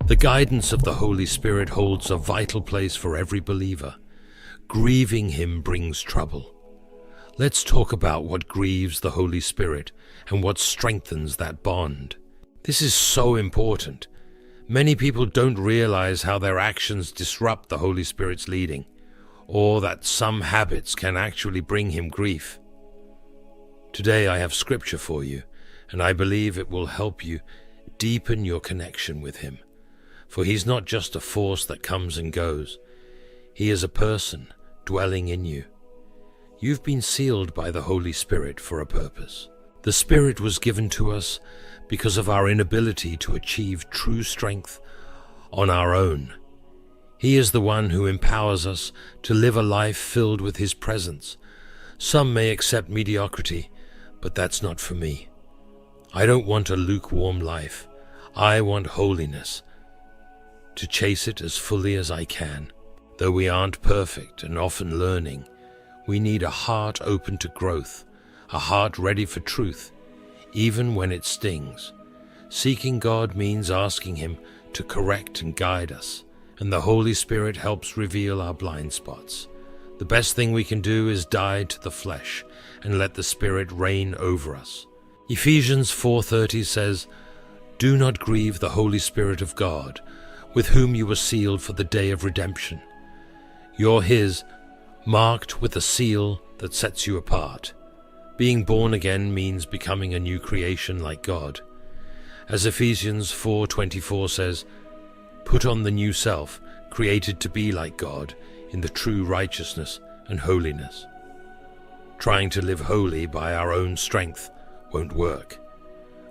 The guidance of the Holy Spirit holds a vital place for every believer. Grieving Him brings trouble. Let's talk about what grieves the Holy Spirit and what strengthens that bond. This is so important. Many people don't realize how their actions disrupt the Holy Spirit's leading, or that some habits can actually bring Him grief. Today I have scripture for you, and I believe it will help you deepen your connection with Him. For He's not just a force that comes and goes. He is a person dwelling in you. You've been sealed by the Holy Spirit for a purpose. The Spirit was given to us because of our inability to achieve true strength on our own. He is the one who empowers us to live a life filled with His presence. Some may accept mediocrity, but that's not for me. I don't want a lukewarm life. I want holiness, to chase it as fully as I can. Though we aren't perfect and often learning, we need a heart open to growth, a heart ready for truth, even when it stings. Seeking God means asking Him to correct and guide us, and the Holy Spirit helps reveal our blind spots. The best thing we can do is die to the flesh and let the Spirit reign over us. Ephesians 4:30 says, "Do not grieve the Holy Spirit of God, with whom you were sealed for the day of redemption." You're His, marked with a seal that sets you apart. Being born again means becoming a new creation like God. As Ephesians 4:24 says, "Put on the new self, created to be like God, in the true righteousness and holiness." Trying to live holy by our own strength won't work.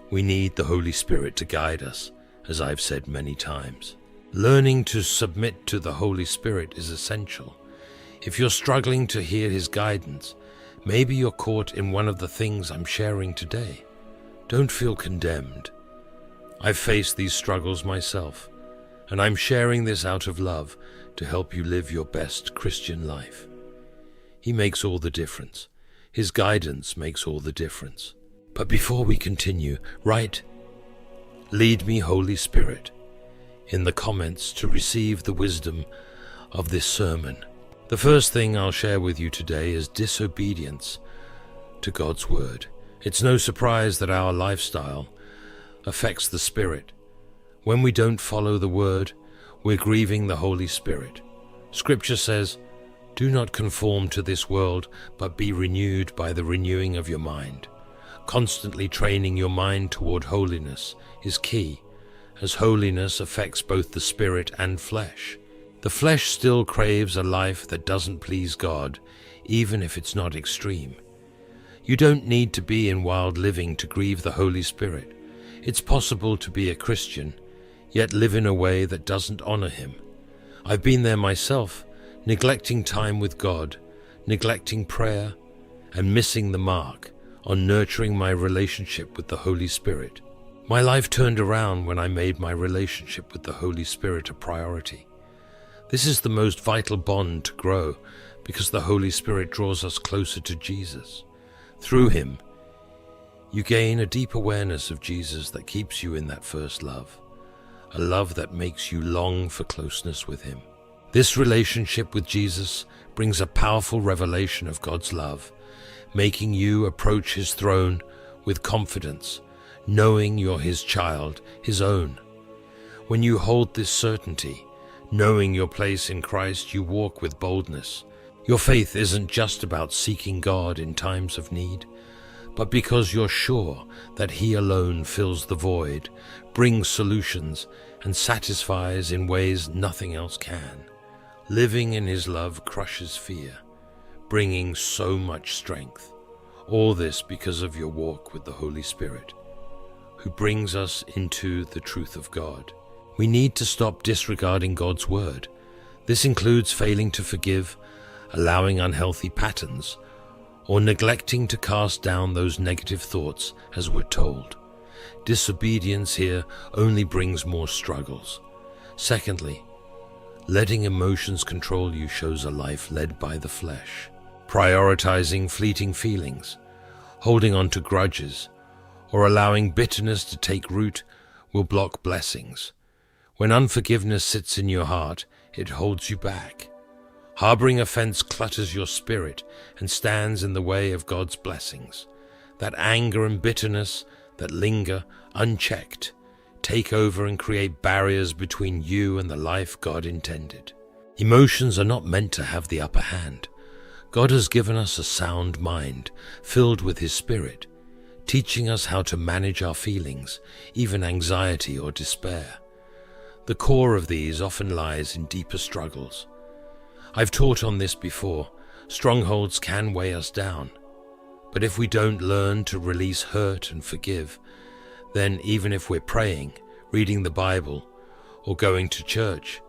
We need the Holy Spirit to guide us, as I've said many times. Learning to submit to the Holy Spirit is essential. If you're struggling to hear His guidance, maybe you're caught in one of the things I'm sharing today. Don't feel condemned. I've faced these struggles myself, and I'm sharing this out of love to help you live your best Christian life. He makes all the difference. His guidance makes all the difference. But before we continue, write, "Lead me, Holy Spirit," in the comments to receive the wisdom of this sermon. The first thing I'll share with you today is disobedience to God's Word. It's no surprise that our lifestyle affects the Spirit. When we don't follow the Word, we're grieving the Holy Spirit. Scripture says, "Do not conform to this world, but be renewed by the renewing of your mind." Constantly training your mind toward holiness is key, as holiness affects both the spirit and flesh. The flesh still craves a life that doesn't please God, even if it's not extreme. You don't need to be in wild living to grieve the Holy Spirit. It's possible to be a Christian, yet live in a way that doesn't honor Him. I've been there myself, neglecting time with God, neglecting prayer, and missing the mark on nurturing my relationship with the Holy Spirit. My life turned around when I made my relationship with the Holy Spirit a priority. This is the most vital bond to grow because the Holy Spirit draws us closer to Jesus. Through Him, you gain a deep awareness of Jesus that keeps you in that first love, a love that makes you long for closeness with Him. This relationship with Jesus brings a powerful revelation of God's love, making you approach His throne with confidence, knowing you're His child, His own. When you hold this certainty, knowing your place in Christ, you walk with boldness. Your faith isn't just about seeking God in times of need, but because you're sure that He alone fills the void, brings solutions, and satisfies in ways nothing else can. Living in His love crushes fear, bringing so much strength. All this because of your walk with the Holy Spirit, who brings us into the truth of God. We need to stop disregarding God's Word. This includes failing to forgive, allowing unhealthy patterns, or neglecting to cast down those negative thoughts as we're told. Disobedience here only brings more struggles. Secondly, letting emotions control you shows a life led by the flesh. Prioritizing fleeting feelings, holding on to grudges, or allowing bitterness to take root will block blessings. When unforgiveness sits in your heart, it holds you back. Harboring offense clutters your spirit and stands in the way of God's blessings. That anger and bitterness that linger unchecked take over and create barriers between you and the life God intended. Emotions are not meant to have the upper hand. God has given us a sound mind, filled with His Spirit, teaching us how to manage our feelings, even anxiety or despair. The core of these often lies in deeper struggles. I've taught on this before. Strongholds can weigh us down. But if we don't learn to release hurt and forgive, then even if we're praying, reading the Bible, or going to church,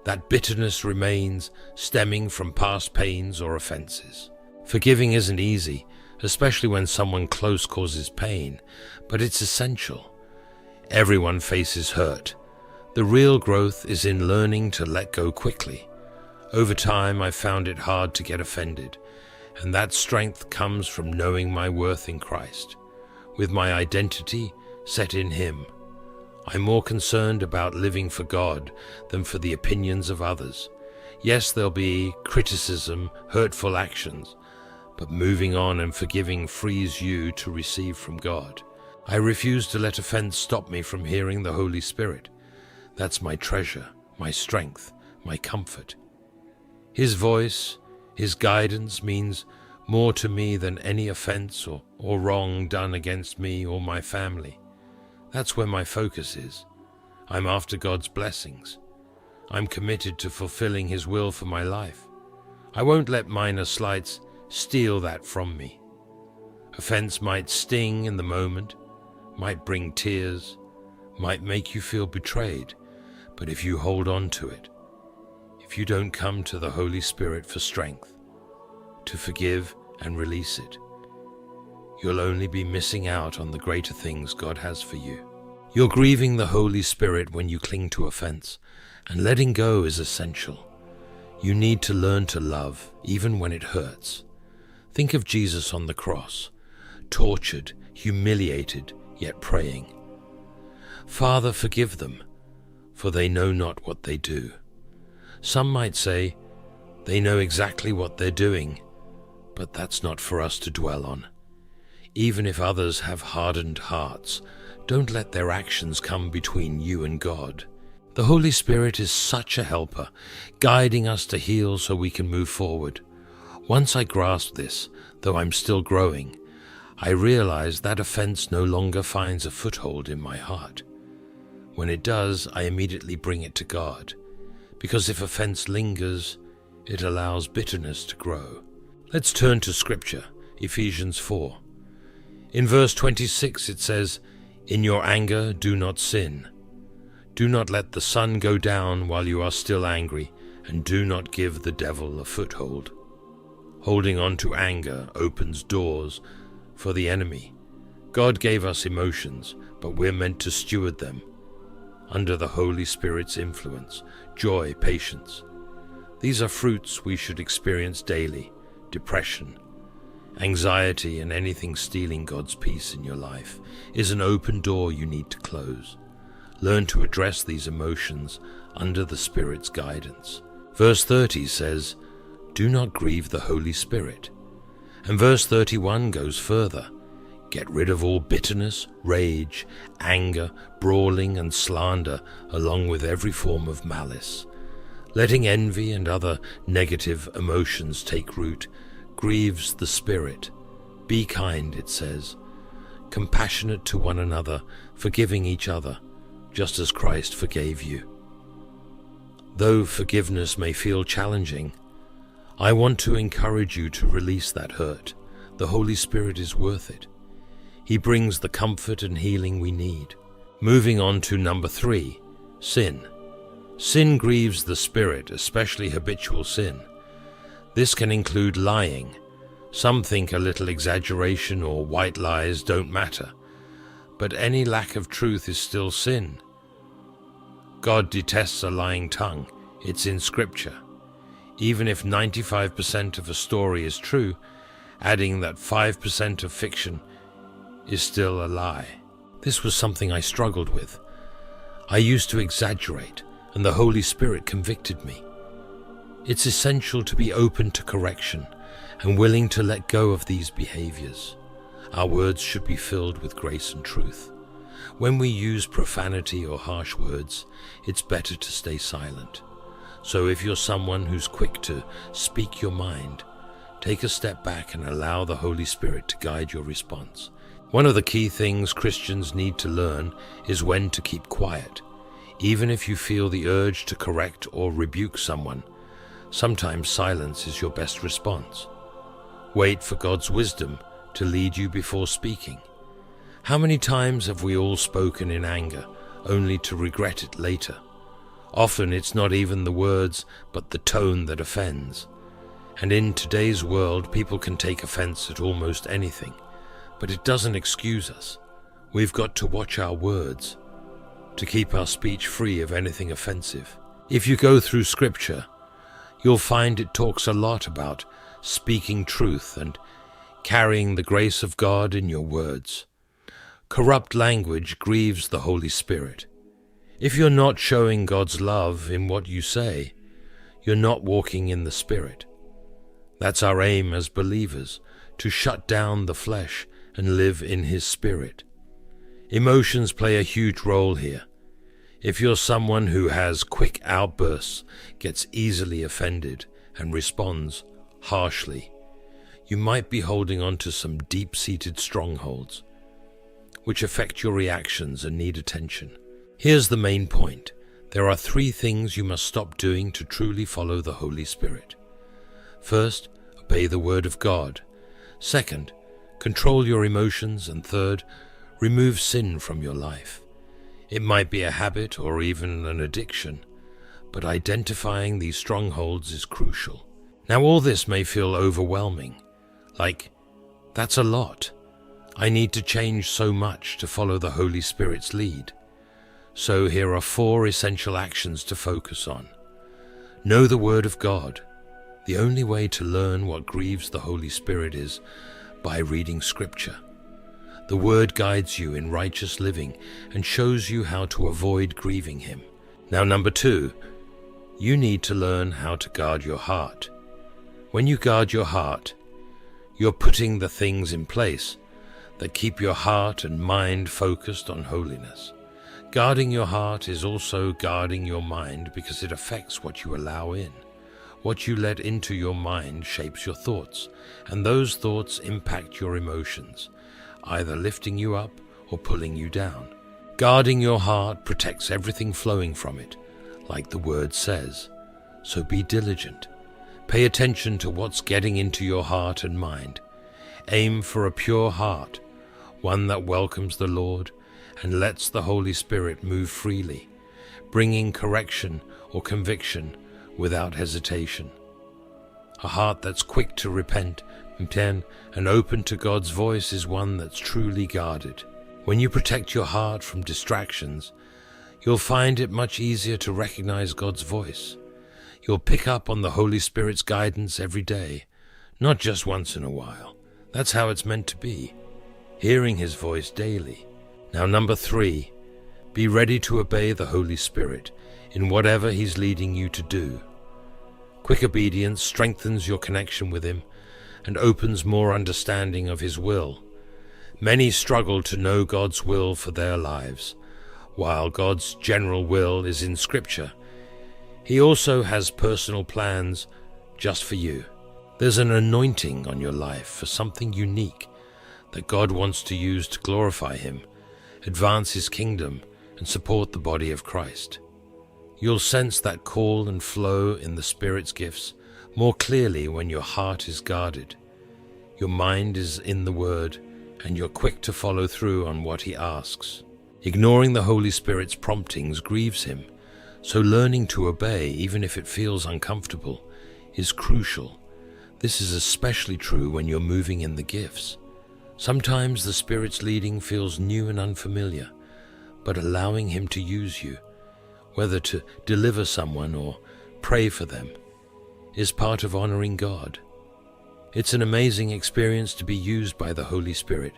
that bitterness remains, stemming from past pains or offenses. Forgiving isn't easy, especially when someone close causes pain, but it's essential. Everyone faces hurt. The real growth is in learning to let go quickly. Over time, I found it hard to get offended, and that strength comes from knowing my worth in Christ. With my identity set in Him, I'm more concerned about living for God than for the opinions of others. Yes, there'll be criticism, hurtful actions, but moving on and forgiving frees you to receive from God. I refuse to let offense stop me from hearing the Holy Spirit. That's my treasure, my strength, my comfort. His voice, His guidance means more to me than any offense or wrong done against me or my family. That's where my focus is. I'm after God's blessings. I'm committed to fulfilling His will for my life. I won't let minor slights steal that from me. Offense might sting in the moment, might bring tears, might make you feel betrayed, but if you hold on to it, if you don't come to the Holy Spirit for strength, to forgive and release it, you'll only be missing out on the greater things God has for you. You're grieving the Holy Spirit when you cling to offense, and letting go is essential. You need to learn to love, even when it hurts. Think of Jesus on the cross, tortured, humiliated, yet praying. Father, forgive them, for they know not what they do. Some might say, they know exactly what they're doing, but that's not for us to dwell on. Even if others have hardened hearts, don't let their actions come between you and God. The Holy Spirit is such a helper, guiding us to heal so we can move forward. Once I grasped this, though I'm still growing, I realized that offense no longer finds a foothold in my heart. When it does, I immediately bring it to God, because if offense lingers, it allows bitterness to grow. Let's turn to Scripture, Ephesians 4. In verse 26 it says, "In your anger do not sin. Do not let the sun go down while you are still angry, and do not give the devil a foothold." Holding on to anger opens doors for the enemy. God gave us emotions, but we're meant to steward them under the Holy Spirit's influence: joy, patience. These are fruits we should experience daily. Depression, anxiety, and anything stealing God's peace in your life is an open door you need to close. Learn to address these emotions under the Spirit's guidance. Verse 30 says, "Do not grieve the Holy Spirit." And verse 31 goes further. "Get rid of all bitterness, rage, anger, brawling, and slander, along with every form of malice." Letting envy and other negative emotions take root grieves the Spirit. Be kind, it says, compassionate to one another, forgiving each other, just as Christ forgave you. Though forgiveness may feel challenging, I want to encourage you to release that hurt. The Holy Spirit is worth it. He brings the comfort and healing we need. Moving on to number 3, sin. Sin grieves the Spirit, especially habitual sin. This can include lying. Some think a little exaggeration or white lies don't matter, but any lack of truth is still sin. God detests a lying tongue. It's in Scripture. Even if 95% of a story is true, adding that 5% of fiction is still a lie. This was something I struggled with. I used to exaggerate, and the Holy Spirit convicted me. It's essential to be open to correction and willing to let go of these behaviors. Our words should be filled with grace and truth. When we use profanity or harsh words, it's better to stay silent. So if you're someone who's quick to speak your mind, take a step back and allow the Holy Spirit to guide your response. One of the key things Christians need to learn is when to keep quiet. Even if you feel the urge to correct or rebuke someone, sometimes silence is your best response. Wait for God's wisdom to lead you before speaking. How many times have we all spoken in anger, only to regret it later? Often it's not even the words, but the tone that offends. And in today's world, people can take offense at almost anything, but it doesn't excuse us. We've got to watch our words to keep our speech free of anything offensive. If you go through Scripture, you'll find it talks a lot about speaking truth and carrying the grace of God in your words. Corrupt language grieves the Holy Spirit. If you're not showing God's love in what you say, you're not walking in the Spirit. That's our aim as believers, to shut down the flesh and live in His Spirit. Emotions play a huge role here. If you're someone who has quick outbursts, gets easily offended, and responds harshly, you might be holding on to some deep-seated strongholds, which affect your reactions and need attention. Here's the main point. There are 3 things you must stop doing to truly follow the Holy Spirit. First, obey the Word of God. Second, control your emotions. And third, remove sin from your life. It might be a habit or even an addiction, but identifying these strongholds is crucial. Now, all this may feel overwhelming, like, that's a lot. I need to change so much to follow the Holy Spirit's lead. So here are 4 essential actions to focus on. Know the Word of God. The only way to learn what grieves the Holy Spirit is by reading Scripture. The Word guides you in righteous living and shows you how to avoid grieving Him. Now, number 2, you need to learn how to guard your heart. When you guard your heart, you're putting the things in place that keep your heart and mind focused on holiness. Guarding your heart is also guarding your mind because it affects what you allow in. What you let into your mind shapes your thoughts, and those thoughts impact your emotions, either lifting you up or pulling you down. Guarding your heart protects everything flowing from it, like the Word says. So be diligent. Pay attention to what's getting into your heart and mind. Aim for a pure heart, one that welcomes the Lord and lets the Holy Spirit move freely, bringing correction or conviction without hesitation. A heart that's quick to repent and open to God's voice is one that's truly guarded. When you protect your heart from distractions, you'll find it much easier to recognize God's voice. You'll pick up on the Holy Spirit's guidance every day, not just once in a while. That's how it's meant to be, hearing His voice daily. Now, number 3, be ready to obey the Holy Spirit in whatever He's leading you to do. Quick obedience strengthens your connection with Him and opens more understanding of His will. Many struggle to know God's will for their lives. While God's general will is in Scripture, He also has personal plans just for you. There's an anointing on your life for something unique that God wants to use to glorify Him, advance His kingdom, and support the body of Christ. You'll sense that call and flow in the Spirit's gifts more clearly when your heart is guarded, your mind is in the Word, and you're quick to follow through on what He asks. Ignoring the Holy Spirit's promptings grieves Him, so learning to obey, even if it feels uncomfortable, is crucial. This is especially true when you're moving in the gifts. Sometimes the Spirit's leading feels new and unfamiliar, but allowing Him to use you, whether to deliver someone or pray for them, is part of honoring God. It's an amazing experience to be used by the Holy Spirit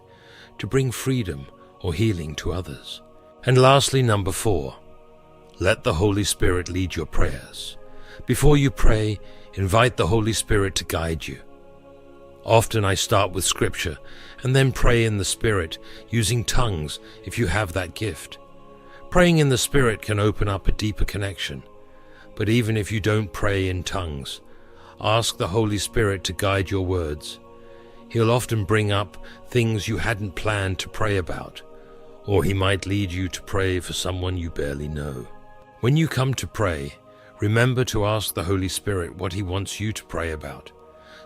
to bring freedom or healing to others. And lastly, number 4, Let the Holy Spirit lead your prayers. Before you pray, invite the Holy Spirit to guide you. Often I start with Scripture and then pray in the Spirit, using tongues if you have that gift. Praying in the Spirit can open up a deeper connection. But even if you don't pray in tongues, ask the Holy Spirit to guide your words. He'll often bring up things you hadn't planned to pray about, or he might lead you to pray for someone you barely know. When you come to pray, remember to ask the Holy Spirit what he wants you to pray about.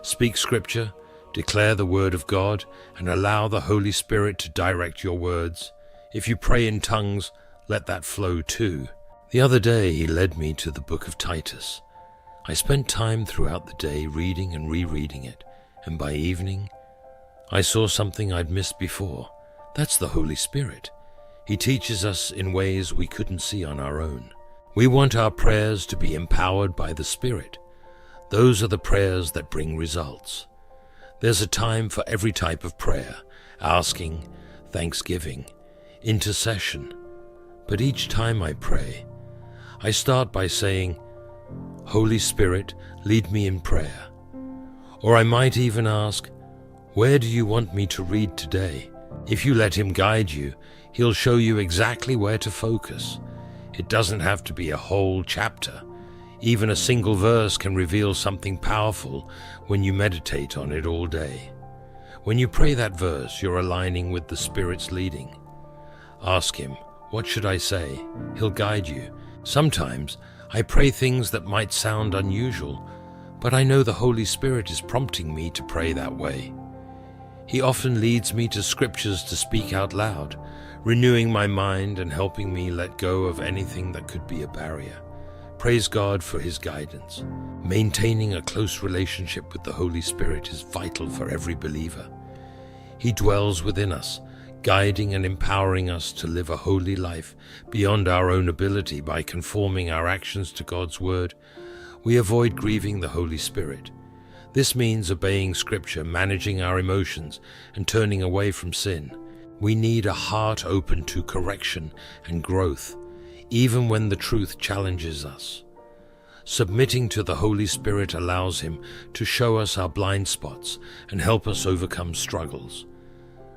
Speak Scripture, declare the Word of God, and allow the Holy Spirit to direct your words. If you pray in tongues, let that flow too. The other day he led me to the book of Titus. I spent time throughout the day reading and rereading it, and by evening, I saw something I'd missed before. That's the Holy Spirit. He teaches us in ways we couldn't see on our own. We want our prayers to be empowered by the Spirit. Those are the prayers that bring results. There's a time for every type of prayer: asking, thanksgiving, intercession. But each time I pray, I start by saying, "Holy Spirit, lead me in prayer." Or I might even ask, "Where do you want me to read today?" If you let him guide you, he'll show you exactly where to focus. It doesn't have to be a whole chapter. Even a single verse can reveal something powerful when you meditate on it all day. When you pray that verse, you're aligning with the Spirit's leading. Ask him, "What should I say?" He'll guide you. Sometimes I pray things that might sound unusual, but I know the Holy Spirit is prompting me to pray that way. He often leads me to scriptures to speak out loud, renewing my mind and helping me let go of anything that could be a barrier. Praise God for his guidance. Maintaining a close relationship with the Holy Spirit is vital for every believer. He dwells within us, guiding and empowering us to live a holy life beyond our own ability. By conforming our actions to God's word, we avoid grieving the Holy Spirit. This means obeying Scripture, managing our emotions, and turning away from sin. We need a heart open to correction and growth, even when the truth challenges us. Submitting to the Holy Spirit allows him to show us our blind spots and help us overcome struggles.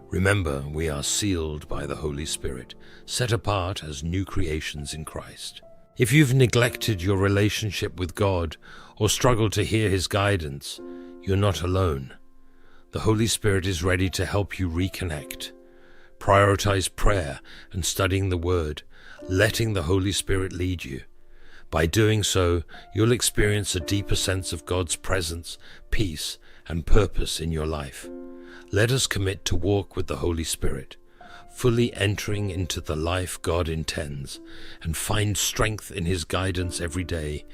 Remember, we are sealed by the Holy Spirit, set apart as new creations in Christ. If you've neglected your relationship with God or struggled to hear his guidance, you're not alone. The Holy Spirit is ready to help you reconnect. Prioritize prayer and studying the Word, letting the Holy Spirit lead you. By doing so, you'll experience a deeper sense of God's presence, peace, and purpose in your life. Let us commit to walk with the Holy Spirit, fully entering into the life God intends, and find strength in his guidance every day